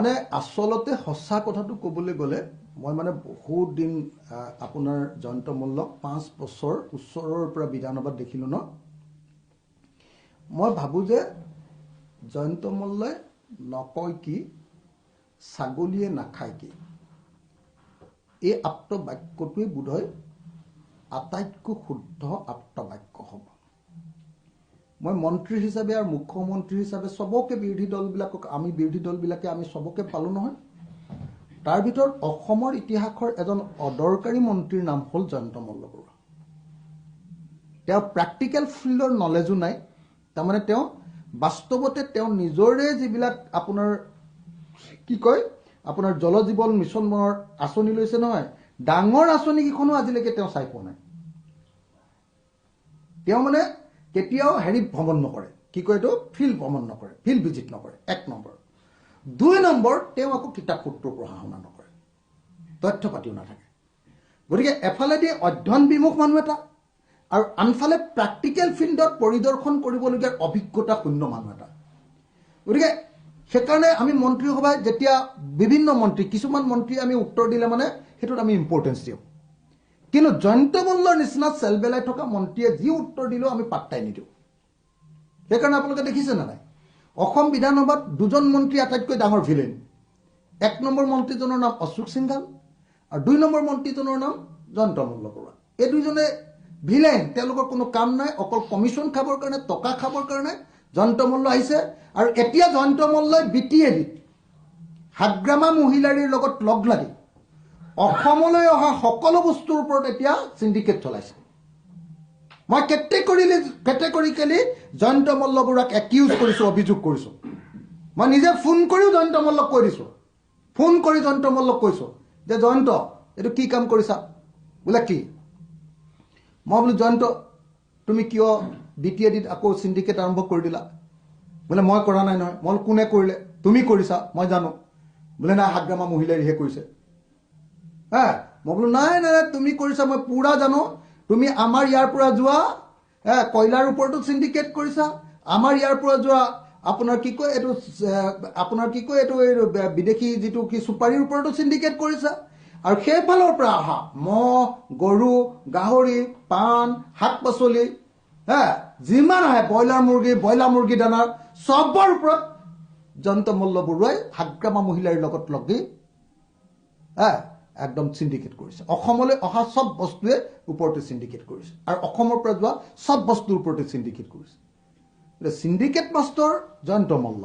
মানে আসলতে সঁচা কথাটো ক'বলৈ গ'লে মই মানে বহুত দিন আপোনাৰ জয়ন্ত মল্লক 5 বছৰ ওচৰৰ পৰা বিধানসভাত দেখিলোঁ ন। মই ভাবোঁ যে জয়ন্ত মল্লই নকয় কি ছাগলীয়ে নাখায় কি, এই আপ্ত বাক্যটোৱে বোধহয় আটাইতকৈ শুদ্ধ আপ্ত বাক্য হ'ব। মই মন্ত্ৰী হিচাপে আৰু মুখ্যমন্ত্ৰী হিচাপে সবকে বিৰোধী দলবিলাকক বিৰোধী দলবিলাকে আমি সবকে পালোঁ নহয়। তাৰ ভিতৰত অসমৰ ইতিহাসৰ এজন অদৰকাৰী মন্ত্ৰীৰ নাম হ'ল জয়ন্ত মল্লবৰুৱা। তেওঁ প্ৰেক্টিকেল ফিল্ডৰ নলেজো নাই, তাৰমানে তেওঁ বাস্তৱতে তেওঁ নিজৰে যিবিলাক আপোনাৰ কি কয় আপোনাৰ জল জীৱন মিছনৰ আঁচনি লৈছে নহয়, ডাঙৰ আঁচনিকেইখনো আজিলৈকে তেওঁ চাই পোৱা নাই। তেওঁ মানে কেতিয়াও ভ্ৰমণ নকৰে, কি কয় এইটো ফিল্ড ভ্ৰমণ নকৰে, ফিল্ড ভিজিট নকৰে, 1 নম্বৰ। 2 নম্বৰ, তেওঁ আকৌ কিতাপ পত্ৰ পঢ়া শুনা নকৰে, তথ্য পাতিও নাথাকে। গতিকে এফালেদি অধ্যয়ন বিমুখ মানুহ এটা আৰু আনফালে প্ৰেক্টিকেল ফিল্ডত পৰিদৰ্শন কৰিবলগীয়া অভিজ্ঞতা শূন্য মানুহ এটা। গতিকে সেইকাৰণে আমি মন্ত্ৰীসভাই যেতিয়া বিভিন্ন মন্ত্ৰী কিছুমান মন্ত্ৰী আমি উত্তৰ দিলে মানে সেইটোত আমি ইম্পৰ্টেঞ্চ দিওঁ, কিন্তু জয়ন্ত মল্লৰ নিচিনা চেলবেলাই থকা মন্ত্ৰীয়ে যি উত্তৰ দিলেও আমি পাত্তাই নিদিওঁ। সেইকাৰণে আপোনালোকে দেখিছে নে নাই, অসম বিধানসভাত 2জন মন্ত্ৰী আটাইতকৈ ডাঙৰ ভিলেন। 1 নম্বৰ মন্ত্ৰীজনৰ নাম অশোক সিংঘাল আৰু 2 নম্বৰ মন্ত্ৰীজনৰ নাম জয়ন্ত মল্লবৰুৱা। এই 2জনে ভিলেন, তেওঁলোকৰ কোনো কাম নাই, অকল কমিশ্যন খাবৰ কাৰণে, টকা খাবৰ কাৰণে জয়ন্ত মল্ল আহিছে। আৰু এতিয়া জয়ন্ত মল্লই BTAD হাগ্ৰামা মহিলাৰীৰ লগত লগ লাগি অসমলৈ অহা সকলো বস্তুৰ ওপৰত এতিয়া চিণ্ডিকেট চলাইছে। মই কেটেগৰিকেলি জয়ন্ত মল্লবৰুৱাক একিউজ কৰিছোঁ, অভিযোগ কৰিছোঁ। মই নিজে ফোন কৰিও জয়ন্ত মল্লক কৈ দিছোঁ, ফোন কৰি জয়ন্ত মল্লক কৈছোঁ যে জয়ন্ত এইটো কি কাম কৰিছা? বোলে কি? মই বোলো জয়ন্ত তুমি কিয় BTADত আকৌ চিণ্ডিকেট আৰম্ভ কৰি দিলা? বোলে মই কৰা নাই নহয়। মই কোনে কৰিলে? তুমি কৰিছা, মই জানো। বোলে নাই, হাগ্ৰামা মহিলাৰীহে কৰিছে। মই বোলো নাই নাই তুমি কৰিছা, মই পুৰা জানো। তুমি আমাৰ ইয়াৰ পৰা যোৱা কয়লাৰ ওপৰতো চিণ্ডিকেট কৰিছা, আমাৰ ইয়াৰ পৰা যোৱা আপোনাৰ কি কয় এইটো বিদেশী যিটো কি চুপাৰীৰ ওপৰতো চিণ্ডিকেট কৰিছা, আৰু সেইফালৰ পৰা অহা মহ, গৰু, গাহৰি, পাণ, শাক পাচলি যিমান আহে ব্ৰইলাৰ মুৰ্গী দানাৰ চবৰ ওপৰত জয়ন্ত মল্লবৰুৱাই হাগ্ৰামা মহিলাৰীৰ লগত লগি একদম চিণ্ডিকেট কৰিছে। অসমলৈ অহা চব বস্তুৱে ওপৰতে চিণ্ডিকেট কৰিছে, আৰু অসমৰ পৰা যোৱা চব বস্তুৰ ওপৰতে চিণ্ডিকেট কৰিছে। Syndicate master Jayanta Malla.